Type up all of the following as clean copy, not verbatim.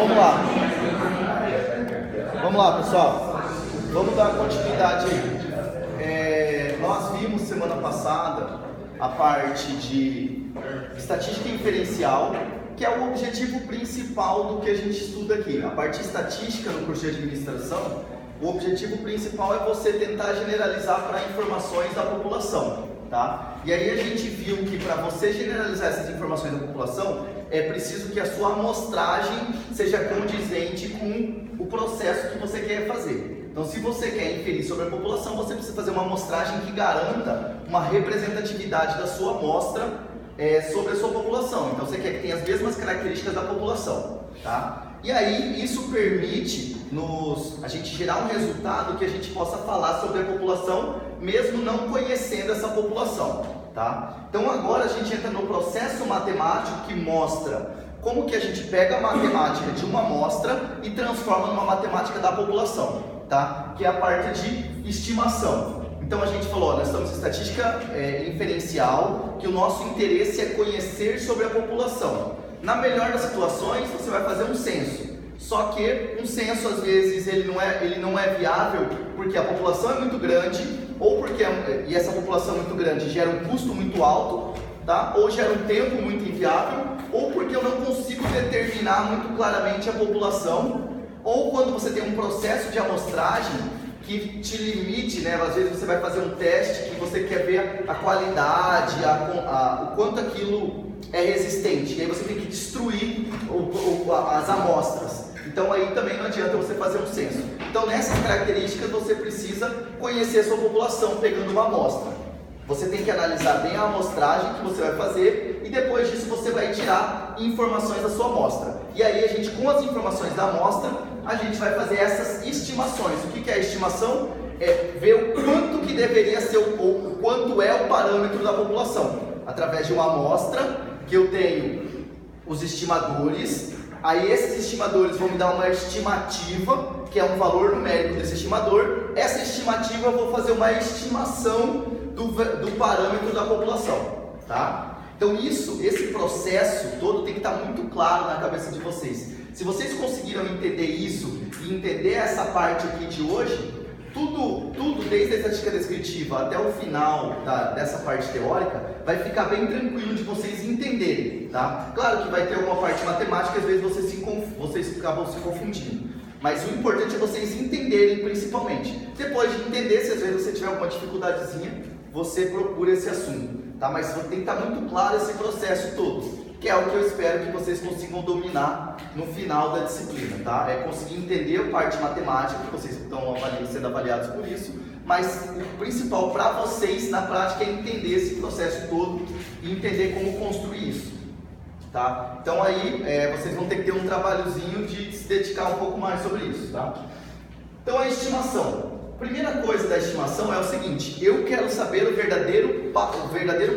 vamos lá. Vamos lá, pessoal. Vamos dar continuidade aí. Nós vimos semana passada a parte de estatística inferencial, que é o objetivo principal do que a gente estuda aqui. A parte estatística no curso de administração, o objetivo principal é você tentar generalizar para informações da população, tá? E aí a gente viu que para você generalizar essas informações da população, é preciso que a sua amostragem seja condizente com o processo que você quer fazer. Então, se você quer inferir sobre a população, você precisa fazer uma amostragem que garanta uma representatividade da sua amostra sobre a sua população. Então, você quer que tenha as mesmas características da população, tá? E aí, isso permite a gente gerar um resultado que a gente possa falar sobre a população, mesmo não conhecendo essa população, tá? Então, agora a gente entra no processo matemático que mostra como que a gente pega a matemática de uma amostra e transforma numa matemática da população, tá? Que é a parte de estimação. Então a gente falou, nós estamos em estatística inferencial, que o nosso interesse é conhecer sobre a população. Na melhor das situações, você vai fazer um censo. Só que um censo, às vezes, ele não é viável porque a população é muito grande, ou porque e essa população muito grande gera um custo muito alto, tá? Ou gera um tempo muito inviável, ou porque eu não consigo determinar muito claramente a população, ou quando você tem um processo de amostragem que te limite, né? Às vezes você vai fazer um teste que você quer ver a qualidade, o quanto aquilo é resistente, e aí você tem que destruir as amostras. Então aí também não adianta você fazer um censo. Então nessas características você precisa conhecer a sua população pegando uma amostra. Você tem que analisar bem a amostragem que você vai fazer e depois disso você vai tirar informações da sua amostra. E aí a gente, com as informações da amostra, a gente vai fazer essas estimações. O que é a estimação? É ver o quanto que deveria ser, o quanto é o parâmetro da população. Através de uma amostra que eu tenho os estimadores, aí esses estimadores vão me dar uma estimativa, que é um valor numérico desse estimador. Essa estimativa eu vou fazer uma estimação do parâmetro da população, tá? Então esse processo todo tem que estar muito claro na cabeça de vocês. Se vocês conseguiram entender isso e entender essa parte aqui de hoje, tudo desde a estatística descritiva até o final dessa parte teórica, vai ficar bem tranquilo de vocês entenderem, tá? Claro que vai ter alguma parte matemática, às vezes vocês acabam se confundindo. Mas o importante é vocês entenderem principalmente. Depois de entender, se às vezes você tiver alguma dificuldadezinha, você procura esse assunto, tá? Mas tem que estar muito claro esse processo todo, que é o que eu espero que vocês consigam dominar no final da disciplina, tá? É conseguir entender a parte matemática, que vocês estão sendo avaliados por isso, mas o principal para vocês na prática é entender esse processo todo e entender como construir isso, tá? Então aí vocês vão ter que ter um trabalhozinho de se dedicar um pouco mais sobre isso, tá? Então a estimação. Primeira coisa da estimação é o seguinte: eu quero saber o verdadeiro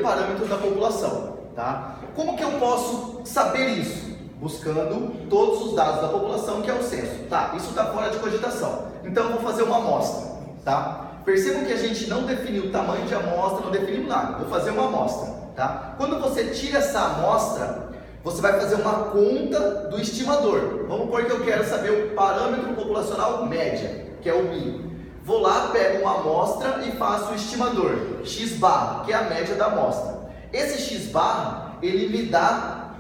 parâmetro da população, tá? Como que eu posso saber isso? Buscando todos os dados da população, que é o censo, tá? Isso está fora de cogitação. Então eu vou fazer uma amostra, tá? Percebam que a gente não definiu o tamanho de amostra, não definimos nada. Vou fazer uma amostra, tá? Quando você tira essa amostra, você vai fazer uma conta do estimador. Vamos supor que eu quero saber o parâmetro populacional média, que é o MI. Vou lá, pego uma amostra e faço o estimador, x barra, que é a média da amostra. Esse x barra, ele me dá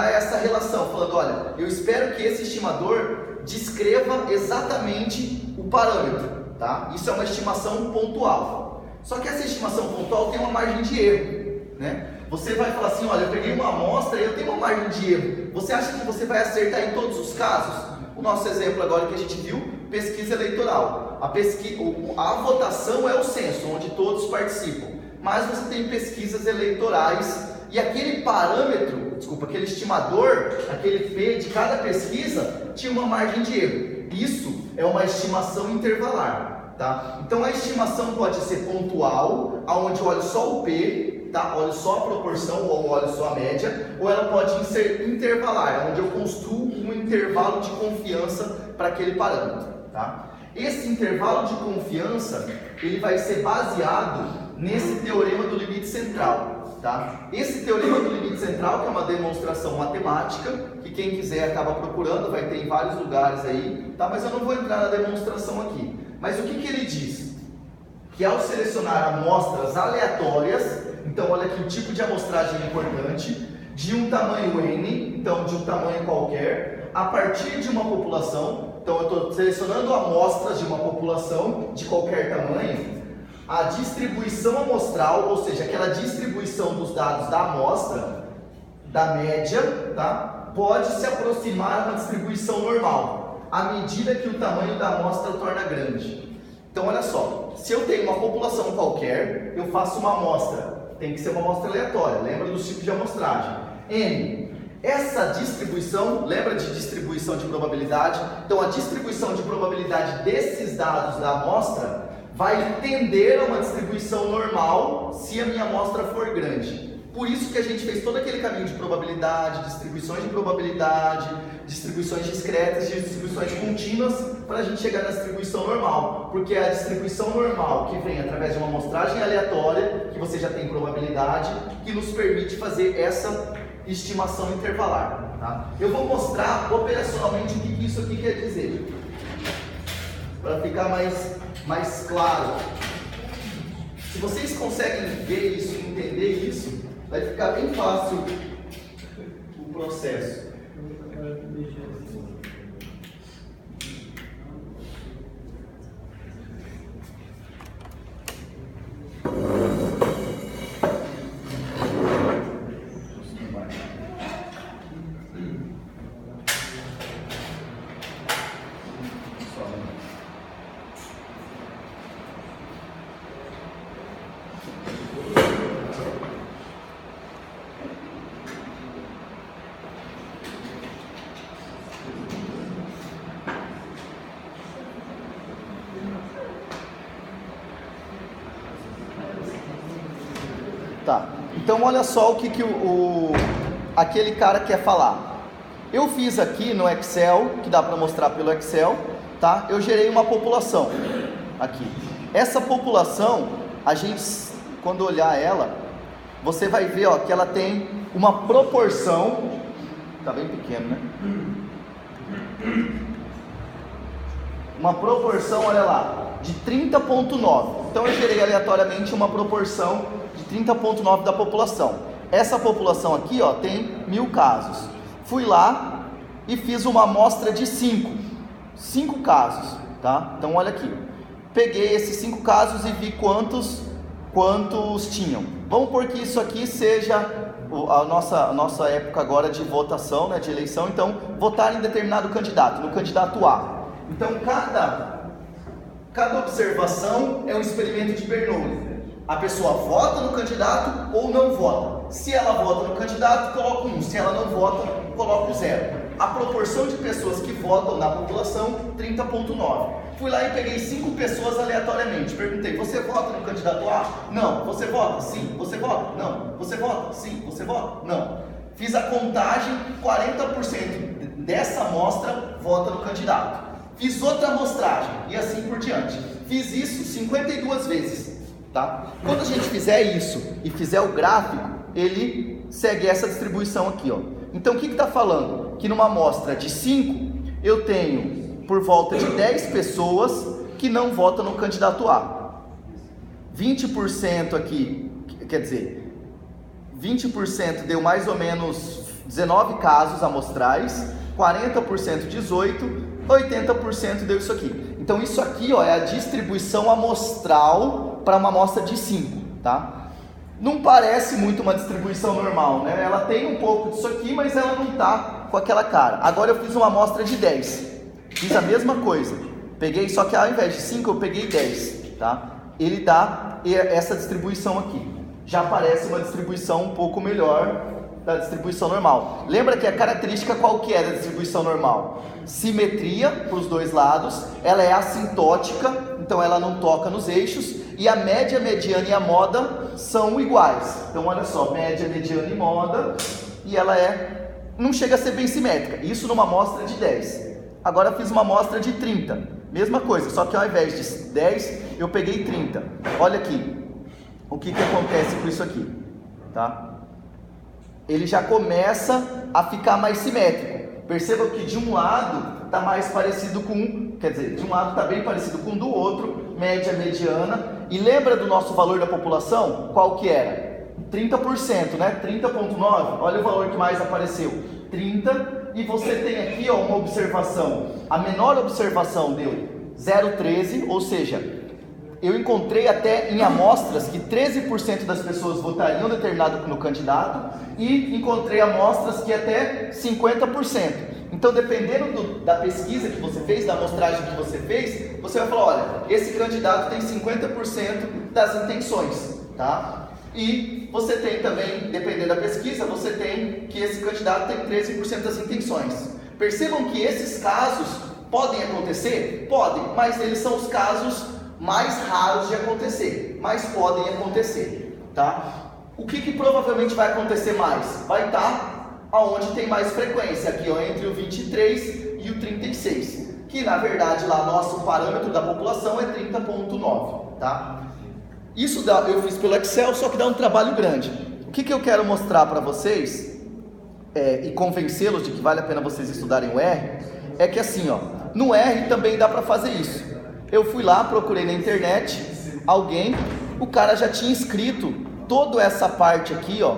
essa relação, falando, olha, eu espero que esse estimador descreva exatamente o parâmetro, tá? Isso é uma estimação pontual. Só que essa estimação pontual tem uma margem de erro, né? Você vai falar assim, olha, eu peguei uma amostra e eu tenho uma margem de erro. Você acha que você vai acertar em todos os casos? O nosso exemplo agora que a gente viu, pesquisa eleitoral. A votação é o censo, onde todos participam. Mas você tem pesquisas eleitorais e aquele parâmetro, aquele estimador, aquele P de cada pesquisa tinha uma margem de erro. Isso é uma estimação intervalar, tá? Então a estimação pode ser pontual, onde eu olho só o P, tá? Olho só a proporção ou olho só a média, ou ela pode ser intervalar, onde eu construo um intervalo de confiança para aquele parâmetro, tá? Esse intervalo de confiança, ele vai ser baseado nesse teorema do limite central, Tá? Esse teorema do limite central, que é uma demonstração matemática, que quem quiser acaba procurando, vai ter em vários lugares aí, tá? Mas eu não vou entrar na demonstração aqui. Mas o que ele diz? Que ao selecionar amostras aleatórias, então olha aqui o tipo de amostragem é importante, de um tamanho N, então de um tamanho qualquer, a partir de uma população, então eu estou selecionando amostras de uma população de qualquer tamanho, a distribuição amostral, ou seja, aquela distribuição dos dados da amostra, da média, tá? Pode se aproximar de uma distribuição normal, à medida que o tamanho da amostra torna grande. Então olha só, se eu tenho uma população qualquer, eu faço uma amostra, tem que ser uma amostra aleatória, lembra dos tipos de amostragem. N. Essa distribuição, lembra de distribuição de probabilidade? Então a distribuição de probabilidade desses dados da amostra vai tender a uma distribuição normal se a minha amostra for grande. Por isso que a gente fez todo aquele caminho de probabilidade, distribuições de probabilidade, distribuições discretas, distribuições contínuas, para a gente chegar na distribuição normal. Porque é a distribuição normal que vem através de uma amostragem aleatória, que você já tem probabilidade, que nos permite fazer essa estimação intervalar. Tá? Eu vou mostrar operacionalmente o que isso aqui quer dizer, para ficar mais claro. Se vocês conseguem ver isso e entender isso, vai ficar bem fácil o processo. Tá, então olha só o que aquele cara quer falar. Eu fiz aqui no Excel, que dá para mostrar pelo Excel, tá? Eu gerei uma população aqui. Essa população, a gente, quando olhar ela, você vai ver, ó, que ela tem uma proporção, tá bem pequeno, né? Uma proporção, olha lá, de 30,9. Então eu gerei aleatoriamente uma proporção de 30,9 da população. Essa população aqui, ó, tem 1000 casos. Fui lá e fiz uma amostra de 5 casos, tá? Então olha aqui, peguei esses 5 casos e vi quantos tinham. Vamos por que isso aqui seja a nossa época agora de votação, né, de eleição. Então votar em determinado candidato, no candidato A. Então cada observação é um experimento de Bernoulli. A pessoa vota no candidato ou não vota. Se ela vota no candidato, coloca 1. Se ela não vota, coloca 0. A proporção de pessoas que votam na população, 30,9. Fui lá e peguei 5 pessoas aleatoriamente. Perguntei, você vota no candidato A? Não. Você vota? Sim. Você vota? Não. Você vota? Sim. Você vota? Não. Fiz a contagem, 40% dessa amostra vota no candidato. Fiz outra amostragem e assim por diante. Fiz isso 52 vezes. Tá? Quando a gente fizer isso e fizer o gráfico, ele segue essa distribuição aqui, ó. Então o que está falando? Que numa amostra de 5, eu tenho por volta de 10 pessoas que não votam no candidato A. 20% aqui, quer dizer, 20% deu mais ou menos 19 casos amostrais, 40% 18, 80% deu isso aqui. Então isso aqui, ó, é a distribuição amostral para uma amostra de 5, tá? Não parece muito uma distribuição normal, né? Ela tem um pouco disso aqui, mas ela não tá com aquela cara. Agora eu fiz uma amostra de 10. Fiz a mesma coisa. Peguei, só que ao invés de 5 eu peguei 10, tá? Ele dá essa distribuição aqui. Já parece uma distribuição um pouco melhor da distribuição normal. Lembra que a característica qual que é da distribuição normal? Simetria para os dois lados, ela é assintótica, então ela não toca nos eixos, e a média, mediana e a moda são iguais. Então olha só, média, mediana e moda, e ela não chega a ser bem simétrica, isso numa amostra de 10. Agora eu fiz uma amostra de 30, mesma coisa, só que ao invés de 10, eu peguei 30. Olha aqui, o que acontece com isso aqui? tá? Ele já começa a ficar mais simétrico. Perceba que de um lado está mais parecido com, quer dizer, de um lado está bem parecido com o do outro, média, mediana. E lembra do nosso valor da população? Qual que era? 30%, né? 30,9, olha o valor que mais apareceu, 30, e você tem aqui ó, uma observação, a menor observação deu 0,13, ou seja, eu encontrei até em amostras que 13% das pessoas votariam determinado no candidato e encontrei amostras que até 50%. Então, dependendo da pesquisa que você fez, da amostragem que você fez, você vai falar, olha, esse candidato tem 50% das intenções, tá? E você tem também, dependendo da pesquisa, você tem que esse candidato tem 13% das intenções. Percebam que esses casos podem acontecer? Podem, mas eles são os casos mais raros de acontecer, mas podem acontecer, tá? O que provavelmente vai acontecer mais? Vai estar aonde tem mais frequência, aqui ó, entre o 23 e o 36, que na verdade lá nosso parâmetro da população é 30,9, tá? Isso eu fiz pelo Excel, só que dá um trabalho grande. O que eu quero mostrar para vocês e convencê-los de que vale a pena vocês estudarem o R, é que assim ó, no R também dá para fazer isso. Eu fui lá, procurei na internet, o cara já tinha escrito toda essa parte aqui, ó,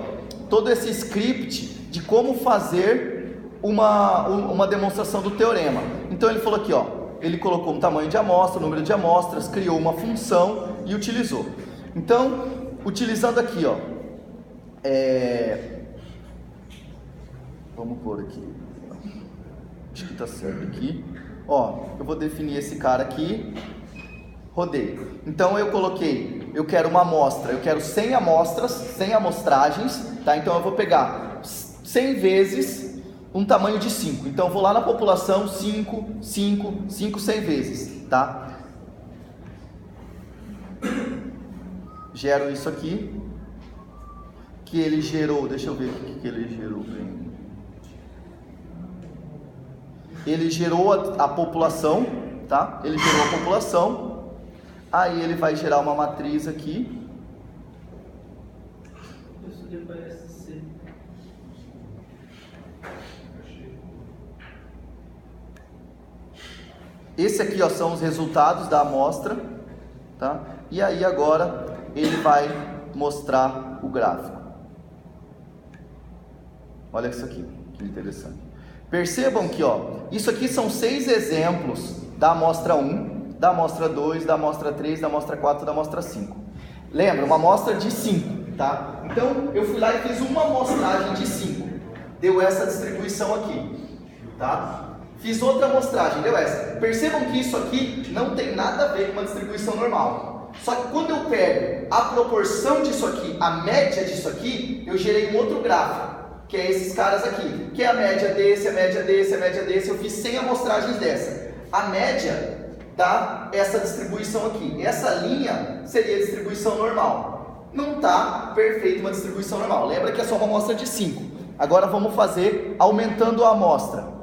todo esse script de como fazer uma demonstração do teorema. Então ele falou aqui, ó, ele colocou um tamanho de amostra, número de amostras, criou uma função e utilizou. Então, utilizando aqui, ó, vamos pôr aqui, acho que tá certo aqui. Ó, eu vou definir esse cara aqui, rodei. Então eu coloquei, eu quero uma amostra, eu quero 100 amostras, 100 amostragens, tá? Então eu vou pegar 100 vezes um tamanho de 5. Então eu vou lá na população, 5, 100 vezes, tá? Gero isso aqui, que ele gerou, deixa eu ver o que ele gerou bem. Ele gerou a população, tá? Ele gerou a população, aí ele vai gerar uma matriz aqui. Esse aqui ó, são os resultados da amostra, tá? E aí agora ele vai mostrar o gráfico. Olha isso aqui, que interessante. Percebam que ó, isso aqui são 6 exemplos da amostra 1, da amostra 2, da amostra 3, da amostra 4, da amostra 5. Lembra, uma amostra de 5, tá? Então eu fui lá e fiz uma amostragem de 5, deu essa distribuição aqui, tá? Fiz outra amostragem, deu essa. Percebam que isso aqui não tem nada a ver com uma distribuição normal. Só que quando eu pego a proporção disso aqui, a média disso aqui, eu gerei um outro gráfico, que é esses caras aqui, que é a média desse, a média desse, a média desse. Eu fiz 100 amostragens dessa. A média dá essa distribuição aqui. Essa linha seria a distribuição normal. Não está perfeita uma distribuição normal. Lembra que é só uma amostra de 5. Agora vamos fazer aumentando a amostra.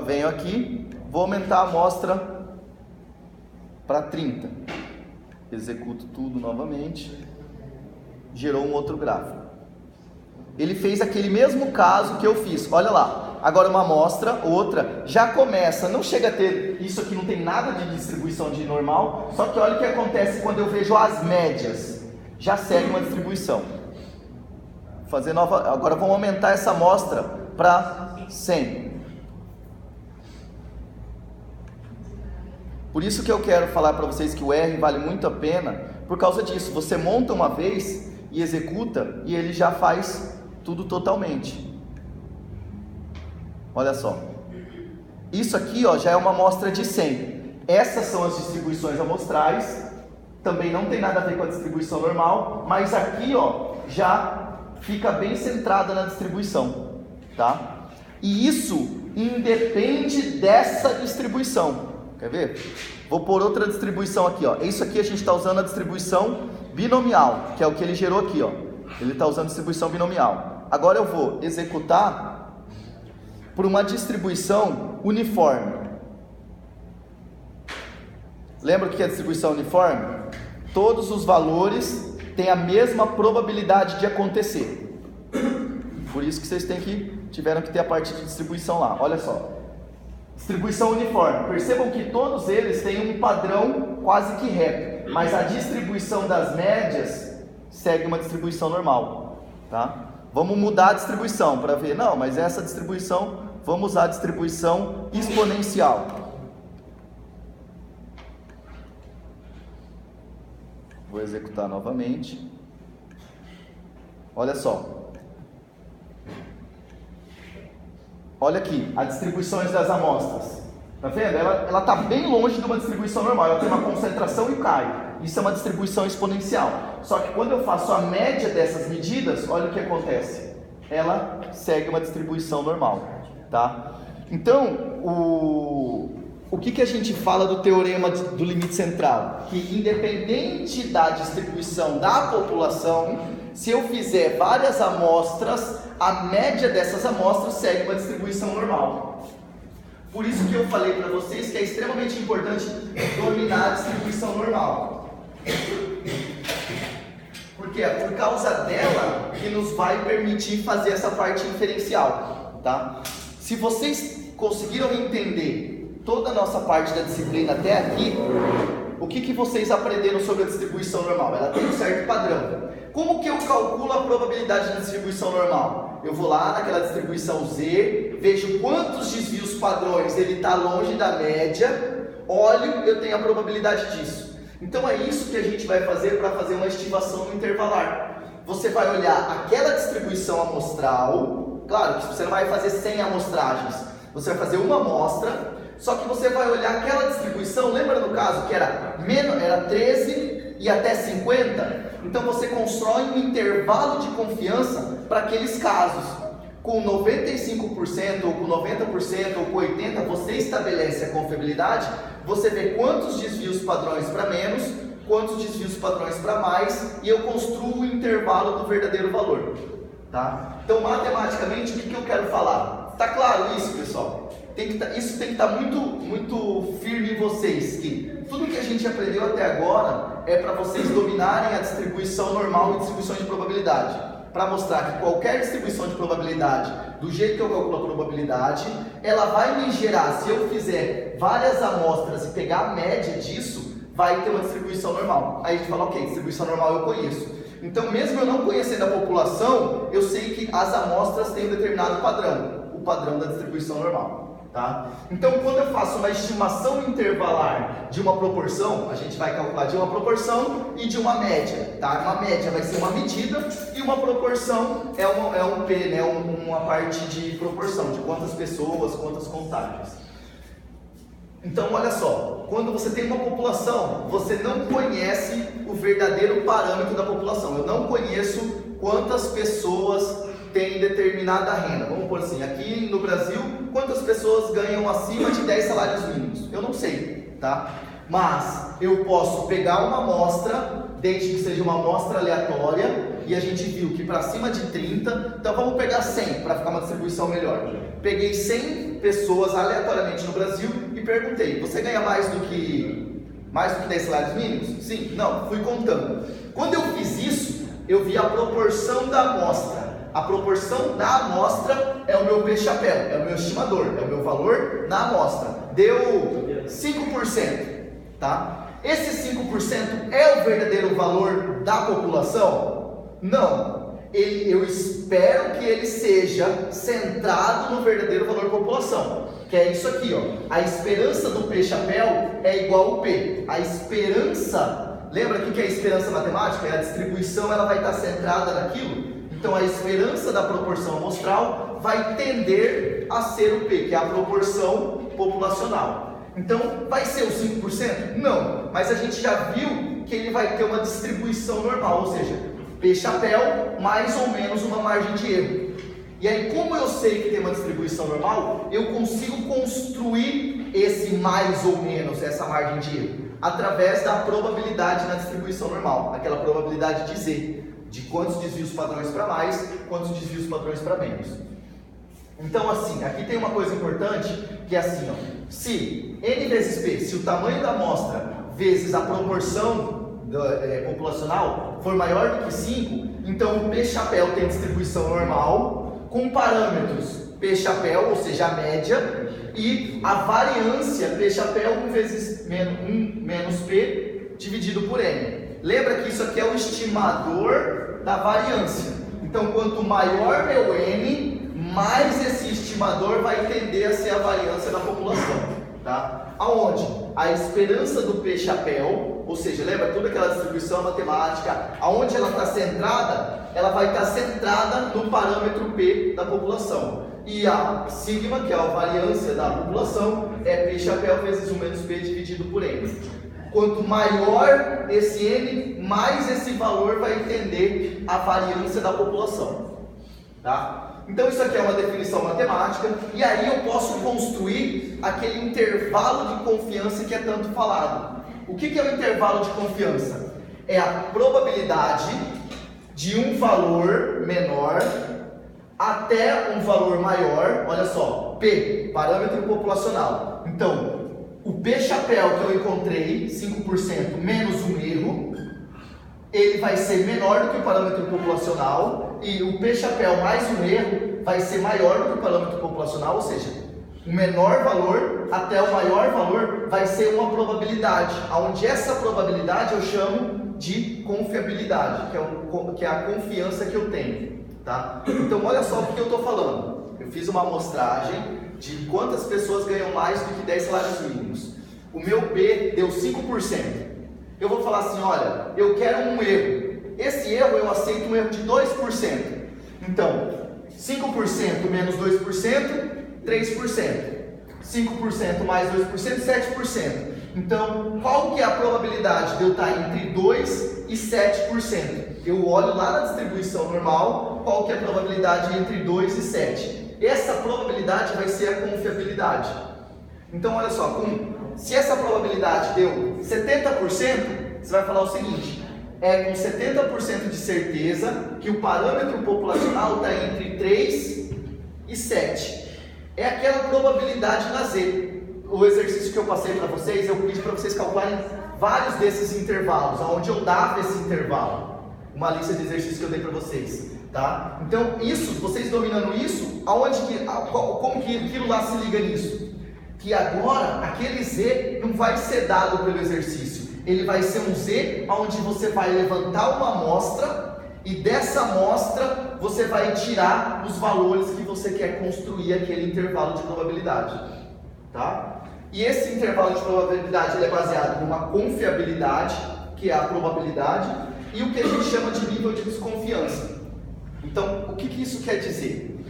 Venho aqui, vou aumentar a amostra para 30. Executo tudo novamente. Gerou um outro gráfico. Ele fez aquele mesmo caso que eu fiz. Olha lá. Agora uma amostra, outra, já começa. Não chega a ter, isso aqui não tem nada de distribuição de normal. Só que olha o que acontece quando eu vejo as médias. Já segue uma distribuição. Vou fazer nova. Agora vamos aumentar essa amostra para 100. Por isso que eu quero falar para vocês que o R vale muito a pena, por causa disso. Você monta uma vez e executa e ele já faz tudo totalmente. Olha só. Isso aqui ó, já é uma amostra de 100. Essas são as distribuições amostrais. Também não tem nada a ver com a distribuição normal, mas aqui ó, já fica bem centrada na distribuição, tá? E isso independe dessa distribuição. Quer ver? Vou pôr outra distribuição aqui, ó. Isso aqui a gente está usando a distribuição binomial, que é o que ele gerou aqui, ó. Ele está usando distribuição binomial. Agora eu vou executar por uma distribuição uniforme. Lembra o que é distribuição uniforme? Todos os valores têm a mesma probabilidade de acontecer. Por isso que vocês tiveram que ter a parte de distribuição lá. Olha só. Distribuição uniforme. Percebam que todos eles têm um padrão quase que reto, mas a distribuição das médias segue uma distribuição normal, tá? Vamos mudar a distribuição para ver. Não, mas essa distribuição, vamos usar a distribuição exponencial. Vou executar novamente. Olha só. Olha aqui, as distribuições das amostras. Tá vendo? Ela está bem longe de uma distribuição normal. Ela tem uma concentração e cai. Isso é uma distribuição exponencial. Só que quando eu faço a média dessas medidas, olha o que acontece. Ela segue uma distribuição normal, tá? Então, o que a gente fala do teorema do limite central? Que independente da distribuição da população, se eu fizer várias amostras, a média dessas amostras segue uma distribuição normal. Por isso que eu falei para vocês que é extremamente importante dominar a distribuição normal. Porque é por causa dela que nos vai permitir fazer essa parte inferencial, tá? Se vocês conseguiram entender toda a nossa parte da disciplina até aqui, o que vocês aprenderam sobre a distribuição normal? Ela tem um certo padrão. Como que eu calculo a probabilidade da distribuição normal? Eu vou lá naquela distribuição Z, vejo quantos desvios padrões ele está longe da média, olho, eu tenho a probabilidade disso. Então é isso que a gente vai fazer para fazer uma estimação intervalar. Você vai olhar aquela distribuição amostral, claro que você não vai fazer 100 amostragens, você vai fazer uma amostra, só que você vai olhar aquela distribuição, lembra no caso que era 13 e até 50? Então você constrói um intervalo de confiança para aqueles casos. Com 95% ou com 90% ou com 80%, você estabelece a confiabilidade, você vê quantos desvios padrões para menos, quantos desvios padrões para mais, e eu construo o intervalo do verdadeiro valor. Tá? Então, matematicamente, o que eu quero falar? Está claro isso, pessoal? Isso tem que estar muito firme em vocês, que tudo que a gente aprendeu até agora é para vocês dominarem a distribuição normal e distribuição de probabilidade. Para mostrar que qualquer distribuição de probabilidade, do jeito que eu calculo a probabilidade, ela vai me gerar, se eu fizer várias amostras e pegar a média disso, vai ter uma distribuição normal. Aí a gente fala, ok, distribuição normal eu conheço. Então, mesmo eu não conhecendo a população, eu sei que as amostras têm um determinado padrão, o padrão da distribuição normal. Tá? Então, quando eu faço uma estimação intervalar de uma proporção, a gente vai calcular de uma proporção e de uma média. Tá? Uma média vai ser uma medida e uma proporção é um P, né? Uma parte de proporção, de quantas pessoas, quantas contagens. Então, olha só, quando você tem uma população, você não conhece o verdadeiro parâmetro da população. Eu não conheço quantas pessoas tem determinada renda. Vamos por assim, aqui no Brasil, quantas pessoas ganham acima de 10 salários mínimos? Eu não sei, tá? Mas eu posso pegar uma amostra, desde que seja uma amostra aleatória, e a gente viu que para cima de 30, então vamos pegar 100 para ficar uma distribuição melhor. Peguei 100 pessoas aleatoriamente no Brasil e perguntei, você ganha mais do que 10 salários mínimos? Sim? Não, fui contando. Quando eu fiz isso, eu vi a proporção da amostra. A proporção da amostra é o meu P-chapéu, é o meu estimador, é o meu valor na amostra. Deu 5%, tá? Esse 5% é o verdadeiro valor da população? Não. Eu espero que ele seja centrado no verdadeiro valor da população. Que é isso aqui, ó. A esperança do P-chapéu é igual ao P. A esperança, lembra o que é a esperança matemática? A distribuição ela vai estar centrada naquilo. Então a esperança da proporção amostral vai tender a ser o P, que é a proporção populacional. Então vai ser o 5%? Não, mas a gente já viu que ele vai ter uma distribuição normal, ou seja, P-chapéu mais ou menos uma margem de erro. E aí, como eu sei que tem uma distribuição normal, eu consigo construir esse mais ou menos, essa margem de erro, através da probabilidade na distribuição normal, aquela probabilidade de Z, de quantos desvios padrões para mais, quantos desvios padrões para menos. Então assim, aqui tem uma coisa importante, que é assim, ó, se N vezes P, se o tamanho da amostra vezes a proporção populacional for maior do que 5, então o P chapéu tem distribuição normal, com parâmetros P chapéu, ou seja, a média, e a variância P chapéu 1 vezes 1 menos P dividido por N. Lembra que isso aqui é o estimador da variância. Então, quanto maior meu N, mais esse estimador vai tender a ser a variância da população. Tá? Aonde? A esperança do P chapéu, ou seja, lembra toda aquela distribuição matemática, aonde ela está centrada, ela vai estar centrada no parâmetro P da população. E a sigma, que é a variância da população, é P chapéu vezes 1 menos P dividido por N. Quanto maior esse N, mais esse valor vai entender a variância da população. Tá? Então isso aqui é uma definição matemática, e aí eu posso construir aquele intervalo de confiança que é tanto falado. O que é o intervalo de confiança? É a probabilidade de um valor menor até um valor maior, olha só, P, parâmetro populacional. Então, o P chapéu que eu encontrei, 5% menos um erro, ele vai ser menor do que o parâmetro populacional, e o P chapéu mais um erro vai ser maior do que o parâmetro populacional, ou seja, o menor valor até o maior valor vai ser uma probabilidade, onde essa probabilidade eu chamo de confiabilidade, que é a confiança que eu tenho. Tá? Então olha só o que eu estou falando. Eu fiz uma amostragem de quantas pessoas ganham mais do que 10 salários mínimos. O meu P deu 5%. Eu vou falar assim, olha, eu quero um erro. Esse erro eu aceito um erro de 2%. Então, 5% menos 2%, 3%. 5% mais 2%, 7%. Então, qual que é a probabilidade de eu estar entre 2% e 7%? Eu olho lá na distribuição normal, qual que é a probabilidade entre 2 e 7. Essa probabilidade vai ser a confiabilidade. Então, olha só, se essa probabilidade deu 70%, você vai falar o seguinte, é com 70% de certeza que o parâmetro populacional está entre 3 e 7. É aquela probabilidade na Z. O exercício que eu passei para vocês, eu pedi para vocês calcularem vários desses intervalos, onde eu dava esse intervalo. Uma lista de exercícios que eu dei para vocês, tá? Então, isso, vocês dominando isso, como que aquilo lá se liga nisso? Que agora, aquele Z não vai ser dado pelo exercício, ele vai ser um Z onde você vai levantar uma amostra e dessa amostra você vai tirar os valores que você quer construir aquele intervalo de probabilidade, tá? E esse intervalo de probabilidade ele é baseado numa confiabilidade, que é a probabilidade, e o que a gente chama de nível de desconfiança. Então, o que isso quer dizer?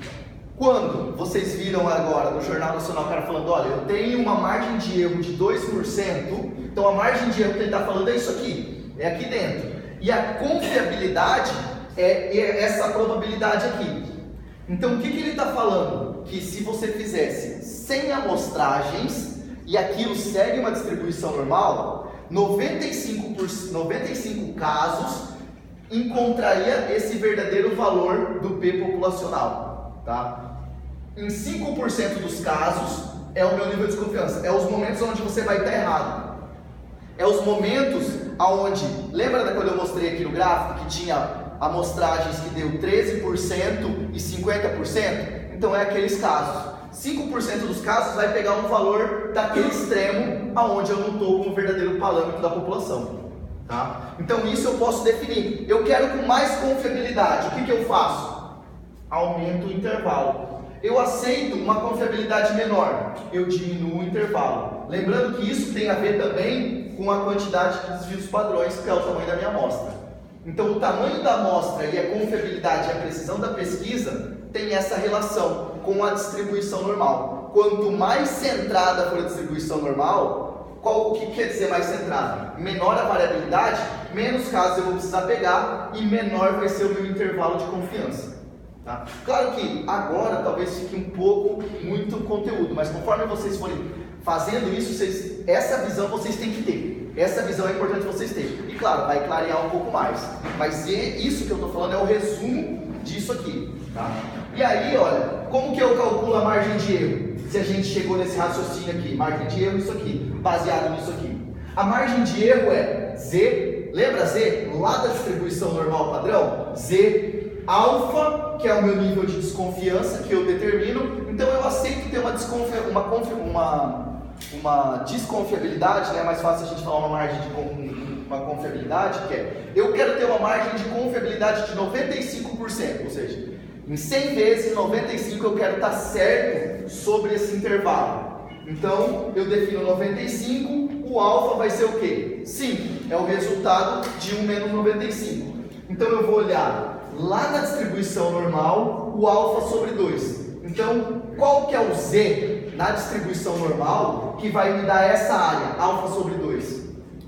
Quando vocês viram agora no Jornal Nacional o cara falando, olha, eu tenho uma margem de erro de 2%, então a margem de erro que ele está falando é isso aqui, é aqui dentro. E a confiabilidade é essa probabilidade aqui. Então, o que ele está falando? Que se você fizesse 100 amostragens e aquilo segue uma distribuição normal, 95 casos encontraria esse verdadeiro valor do P populacional, tá? Em 5% dos casos é o meu nível de desconfiança, é os momentos onde você vai estar errado, é os momentos onde, lembra quando eu mostrei aqui no gráfico que tinha amostragens que deu 13% e 50%? Então é aqueles casos. 5% dos casos vai pegar um valor daquele extremo aonde eu não estou com o verdadeiro parâmetro da população, tá? Então isso eu posso definir. Eu quero com mais confiabilidade, o que eu faço? Aumento o intervalo. Eu aceito uma confiabilidade menor, eu diminuo o intervalo. Lembrando que isso tem a ver também com a quantidade de desvios padrões, que é o tamanho da minha amostra. Então o tamanho da amostra e a confiabilidade e a precisão da pesquisa tem essa relação com a distribuição normal. Quanto mais centrada for a distribuição normal, o que quer dizer mais centrada? Menor a variabilidade, menos casos eu vou precisar pegar e menor vai ser o meu intervalo de confiança. Tá? Claro que agora talvez fique um pouco muito conteúdo, mas conforme vocês forem fazendo isso, essa visão vocês têm que ter. Essa visão é importante vocês terem. E claro, vai clarear um pouco mais. Mas isso que eu estou falando é o resumo disso aqui, tá? E aí, olha, como que eu calculo a margem de erro? Se a gente chegou nesse raciocínio aqui, margem de erro, isso aqui, baseado nisso aqui. A margem de erro é Z, lembra Z? Lá da distribuição normal padrão, Z alfa, que é o meu nível de desconfiança que eu determino. Então eu aceito ter uma desconfiabilidade, né? É mais fácil a gente falar uma margem de uma confiabilidade, que é, eu quero ter uma margem de confiabilidade de 95%, ou seja, em 100 vezes, 95 eu quero estar certo sobre esse intervalo. Então, eu defino 95, o alfa vai ser o quê? 5, é o resultado de 1 menos 95. Então, eu vou olhar lá na distribuição normal, o alfa sobre 2. Então, qual que é o Z na distribuição normal que vai me dar essa área, alfa sobre 2?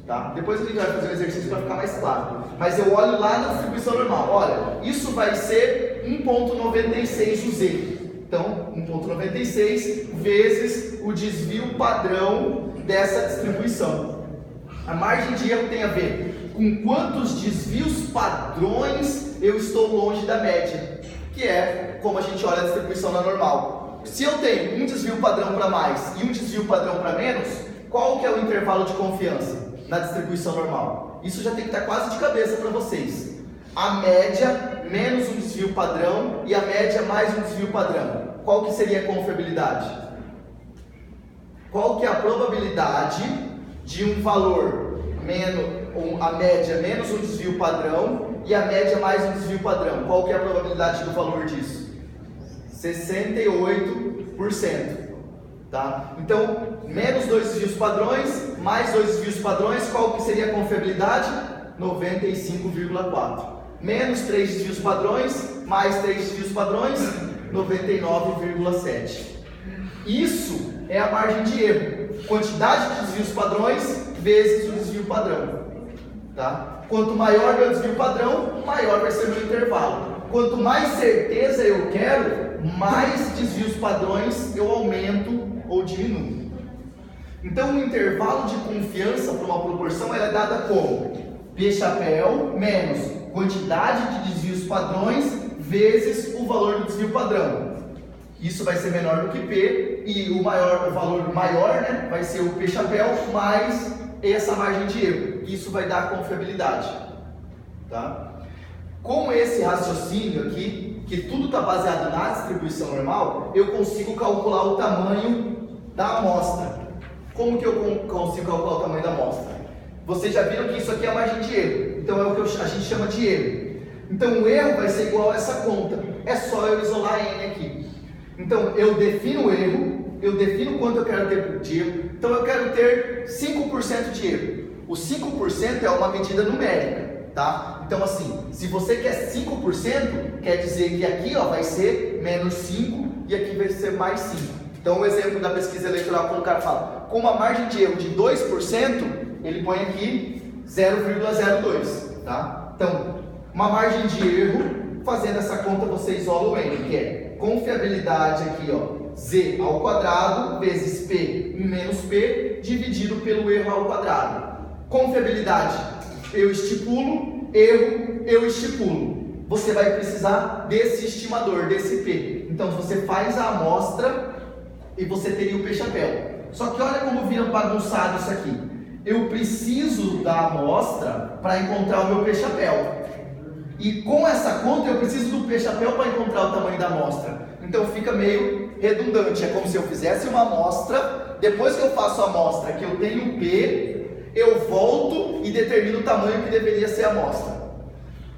Tá? Depois a gente vai fazer um exercício para ficar mais claro. Mas eu olho lá na distribuição normal. Olha, isso vai ser 1,96 o Z. Então, 1,96 vezes o desvio padrão dessa distribuição. A margem de erro tem a ver com quantos desvios padrões eu estou longe da média, que é como a gente olha a distribuição na normal. Se eu tenho um desvio padrão para mais e um desvio padrão para menos, qual que é o intervalo de confiança na distribuição normal? Isso já tem que estar quase de cabeça para vocês. A média menos um desvio padrão e a média mais um desvio padrão. Qual que seria a confiabilidade? Qual que é a probabilidade de um valor a média menos um desvio padrão e a média mais um desvio padrão? Qual que é a probabilidade do valor disso? 68%. Tá? Então, menos 2 desvios padrões, mais 2 desvios padrões, qual que seria a confiabilidade? 95,4. Menos 3 desvios padrões, mais 3 desvios padrões, 99,7. Isso é a margem de erro. Quantidade de desvios padrões vezes o desvio padrão. Tá? Quanto maior meu desvio padrão, maior vai ser meu intervalo. Quanto mais certeza eu quero, mais desvios padrões eu aumento ou diminuo. Então, o intervalo de confiança para uma proporção ela é dada como P chapéu menos quantidade de desvios padrões vezes o valor do desvio padrão. Isso vai ser menor do que P e o valor maior, né, vai ser o P chapéu mais essa margem de erro. Isso vai dar a confiabilidade. Tá? Com esse raciocínio aqui, que tudo está baseado na distribuição normal, eu consigo calcular o tamanho da amostra. Como que eu consigo calcular o tamanho da amostra? Vocês já viram que isso aqui é a margem de erro. Então é o que a gente chama de erro. Então o erro vai ser igual a essa conta. É só eu isolar N aqui. Então eu defino o erro, eu defino quanto eu quero ter de erro. Então eu quero ter 5% de erro. O 5% é uma medida numérica, tá? Então assim, se você quer 5%, quer dizer que aqui ó, vai ser menos 5 e aqui vai ser mais 5. Então o exemplo da pesquisa eleitoral, quando o cara fala com uma margem de erro de 2%, ele põe aqui 0,02, tá? Então, uma margem de erro, fazendo essa conta você isola o N, que é confiabilidade aqui, ó, Z ao quadrado vezes P menos P dividido pelo erro ao quadrado. Confiabilidade, eu estipulo, erro, eu estipulo. Você vai precisar desse estimador, desse P. Então, você faz a amostra e você teria o P chapéu. Só que olha como vira bagunçado isso aqui. Eu preciso da amostra para encontrar o meu P chapéu. E com essa conta eu preciso do P chapéu para encontrar o tamanho da amostra. Então fica meio redundante. É como se eu fizesse uma amostra, depois que eu faço a amostra que eu tenho o P, eu volto e determino o tamanho que deveria ser a amostra.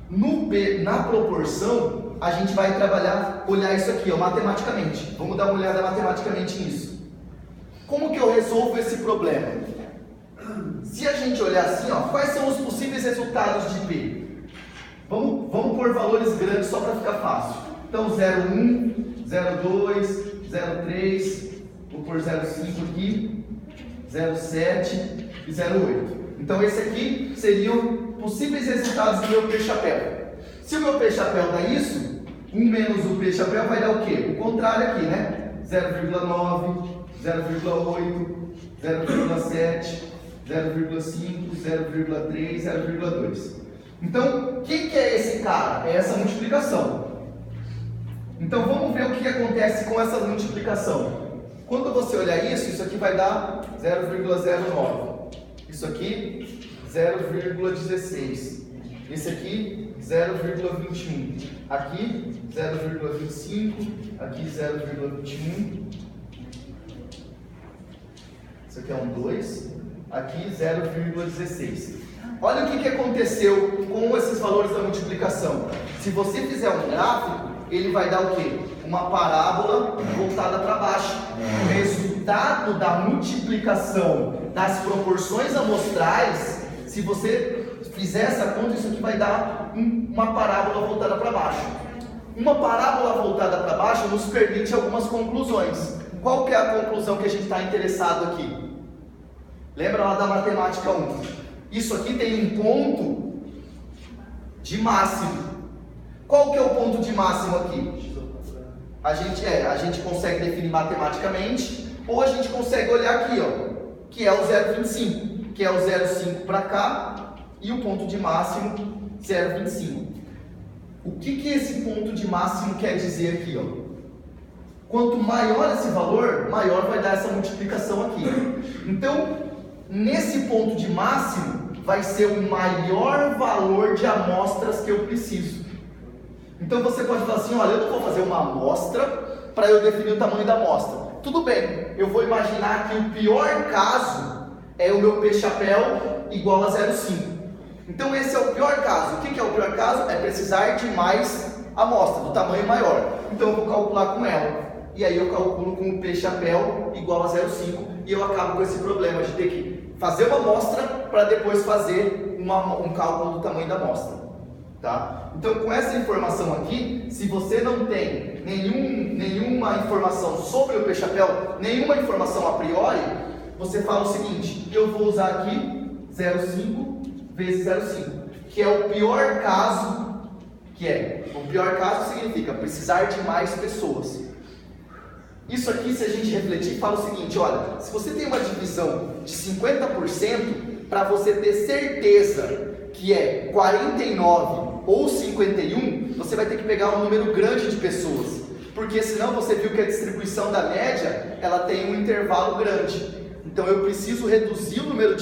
No P, na proporção, a gente vai olhar isso aqui, ó, matematicamente. Vamos dar uma olhada matematicamente nisso. Como que eu resolvo esse problema? Se a gente olhar assim, ó, quais são os possíveis resultados de P? Vamos pôr valores grandes só para ficar fácil. Então 0,1, 0,2, 0,3, vou pôr 0,5 aqui, 0,7 e 0,8. Então esse aqui seriam possíveis resultados do meu P chapéu. Se o meu P chapéu dá isso, 1 menos o P chapéu vai dar o quê? O contrário aqui, né? 0,9, 0,8, 0,7, 0,5, 0,3, 0,2. Então, o que é esse cara? É essa multiplicação. Então vamos ver o que acontece com essa multiplicação. Quando você olhar isso aqui vai dar 0,09. Isso aqui, 0,16. Esse aqui, 0,21. Aqui, 0,25. Aqui, 0,21. Isso aqui é um 2. Aqui, 0,16. Olha o que aconteceu com esses valores da multiplicação. Se você fizer um gráfico, ele vai dar o quê? Uma parábola voltada para baixo. O resultado da multiplicação das proporções amostrais, se você fizer essa conta, isso aqui vai dar uma parábola voltada para baixo. Uma parábola voltada para baixo nos permite algumas conclusões. Qual que é a conclusão que a gente está interessado aqui? Lembra lá da matemática 1? Isso aqui tem um ponto de máximo. Qual que é o ponto de máximo aqui? A gente consegue definir matematicamente, ou a gente consegue olhar aqui, ó, que é o 0,25, que é o 0,5 para cá, e o ponto de máximo 0,25. O que esse ponto de máximo quer dizer aqui, ó? Quanto maior esse valor, maior vai dar essa multiplicação aqui. Então, nesse ponto de máximo, vai ser o maior valor de amostras que eu preciso. Então você pode falar assim, olha, eu não vou fazer uma amostra para eu definir o tamanho da amostra. Tudo bem, eu vou imaginar que o pior caso é o meu P-chapéu igual a 0,5. Então esse é o pior caso. O que é o pior caso? É precisar de mais amostra, do tamanho maior. Então eu vou calcular com ela. E aí eu calculo com o P-chapéu igual a 0,5 e eu acabo com esse problema de ter que fazer uma amostra para depois fazer um cálculo do tamanho da amostra. Tá? Então com essa informação aqui, se você não tem nenhuma informação sobre o P-chapéu, nenhuma informação a priori, você fala o seguinte, eu vou usar aqui 0,5 vezes 0,5, que é o pior caso, o pior caso significa precisar de mais pessoas. Isso aqui, se a gente refletir, fala o seguinte, olha, se você tem uma divisão de 50%, para você ter certeza que é 49 ou 51, você vai ter que pegar um número grande de pessoas, porque senão você viu que a distribuição da média, ela tem um intervalo grande. Então eu preciso reduzir o número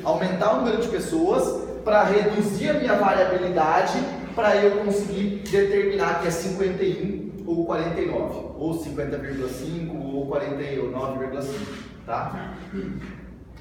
aumentar o número de pessoas para reduzir a minha variabilidade, para eu conseguir determinar que é 51 ou 49, ou 50,5 ou 49,5, tá?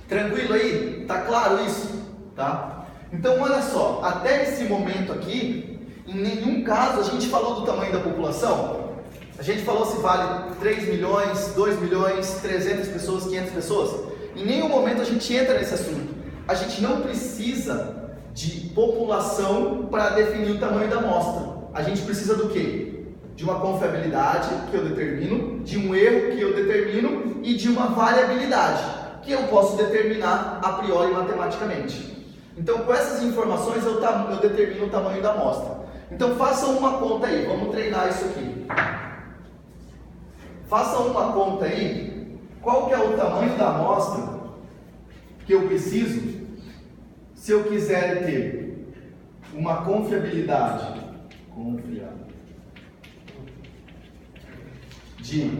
Tranquilo aí? Tá claro isso? Tá? Então olha só, até esse momento aqui, em nenhum caso a gente falou do tamanho da população. A gente falou se vale 3 milhões, 2 milhões, 300 pessoas, 500 pessoas. Em nenhum momento a gente entra nesse assunto. A gente não precisa de população para definir o tamanho da amostra. A gente precisa do quê? De uma confiabilidade que eu determino, de um erro que eu determino e de uma variabilidade que eu posso determinar a priori matematicamente. Então, com essas informações eu determino o tamanho da amostra. Então, façam uma conta aí, vamos treinar isso aqui. Façam uma conta aí, qual que é o tamanho da amostra que eu preciso se eu quiser ter uma confiabilidade de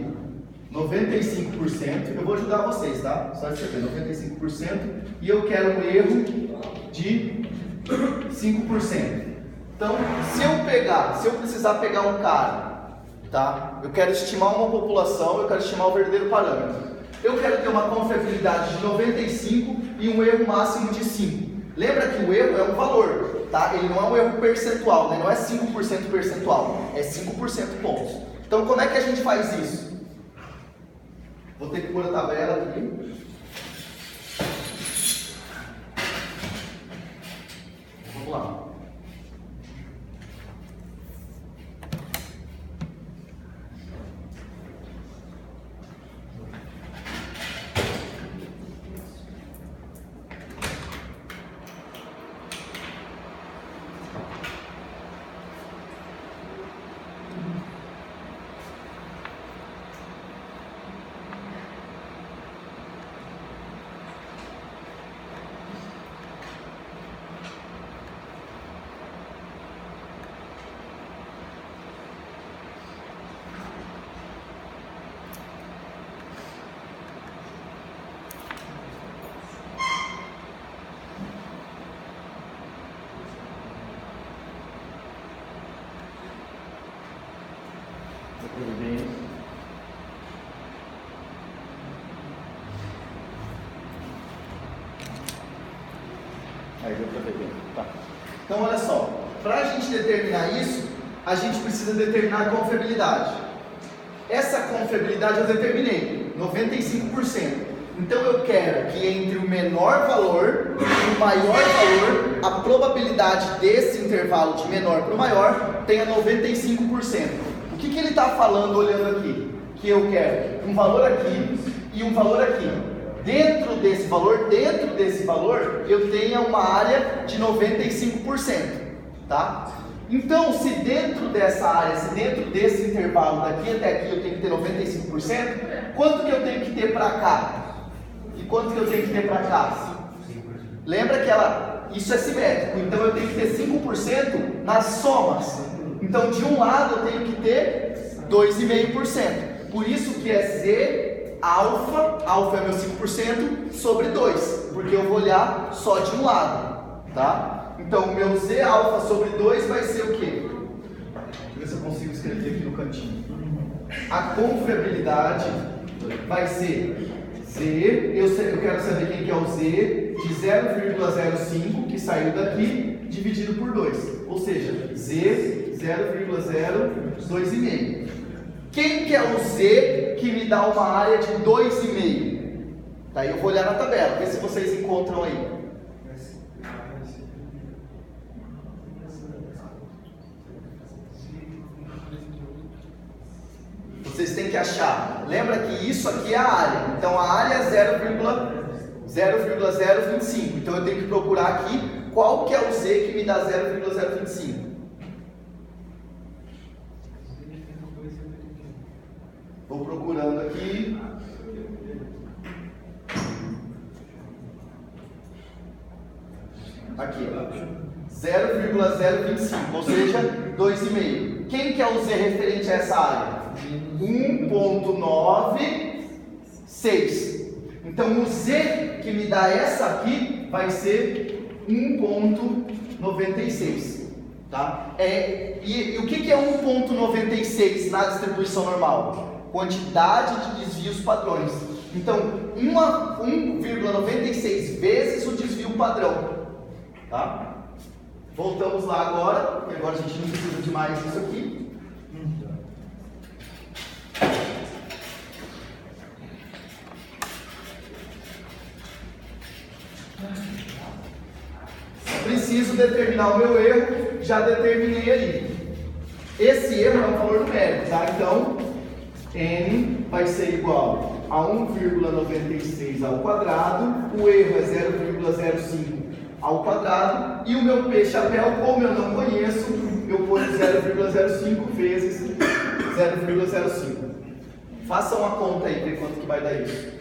95%, eu vou ajudar vocês, tá? Só escrever 95%, e eu quero um erro de 5%. Então, se eu precisar pegar um cara, tá? Eu quero estimar uma população, eu quero estimar o verdadeiro parâmetro. Eu quero ter uma confiabilidade de 95 e um erro máximo de 5. Lembra que o erro é um valor, tá? Ele não é um erro percentual, né? Não é 5% percentual, é 5% pontos. Então, como é que a gente faz isso? Vou ter que pôr a tabela aqui. Vamos lá. Tudo bem. Aí deu para ver bem. Tá. Então olha só, para a gente determinar isso, a gente precisa determinar a confiabilidade. Essa confiabilidade eu determinei, 95%. Então eu quero que entre o menor valor e o maior valor, a probabilidade desse intervalo de menor para o maior tenha 95%. O que ele está falando olhando aqui? Que eu quero um valor aqui e um valor aqui. Dentro desse valor, eu tenha uma área de 95%, tá? Então, se dentro dessa área, se dentro desse intervalo daqui até aqui eu tenho que ter 95%, quanto que eu tenho que ter para cá? E quanto que eu tenho que ter para cá? Lembra que isso é simétrico, então eu tenho que ter 5% nas somas. Então, de um lado eu tenho que ter 2,5%. Por isso que é Z alfa é meu 5%, sobre 2, porque eu vou olhar só de um lado, tá? Então, o meu Z alfa sobre 2 vai ser o quê? Deixa eu ver se eu consigo escrever aqui no cantinho. A confiabilidade vai ser Z, eu quero saber quem que é o Z, de 0,05, que saiu daqui, dividido por 2. Ou seja, Z 0,02,5. Quem que é o Z que me dá uma área de 2,5? Tá, eu vou olhar na tabela, ver se vocês encontram aí. Vocês têm que achar. Lembra que isso aqui é a área. Então a área é 0,025. Então eu tenho que procurar aqui qual que é o Z que me dá 0,025. Vou procurando aqui. Aqui, 0,025, ou seja, 2,5. Quem que é o Z referente a essa área? 1,96. Então o Z que me dá essa aqui vai ser 1,96. Tá? E o que é 1,96 na distribuição normal? Quantidade de desvios padrões. Então 1,96 vezes o desvio padrão. Tá? Voltamos lá agora, e agora a gente não precisa de mais isso aqui. Preciso determinar o meu erro, já determinei ali. Esse erro é um valor numérico, tá? Então, n vai ser igual a 1,96 ao quadrado, o erro é 0,05 ao quadrado, e o meu P chapéu, como eu não conheço, eu ponho 0,05 vezes 0,05. Façam a conta aí, ver quanto que vai dar isso.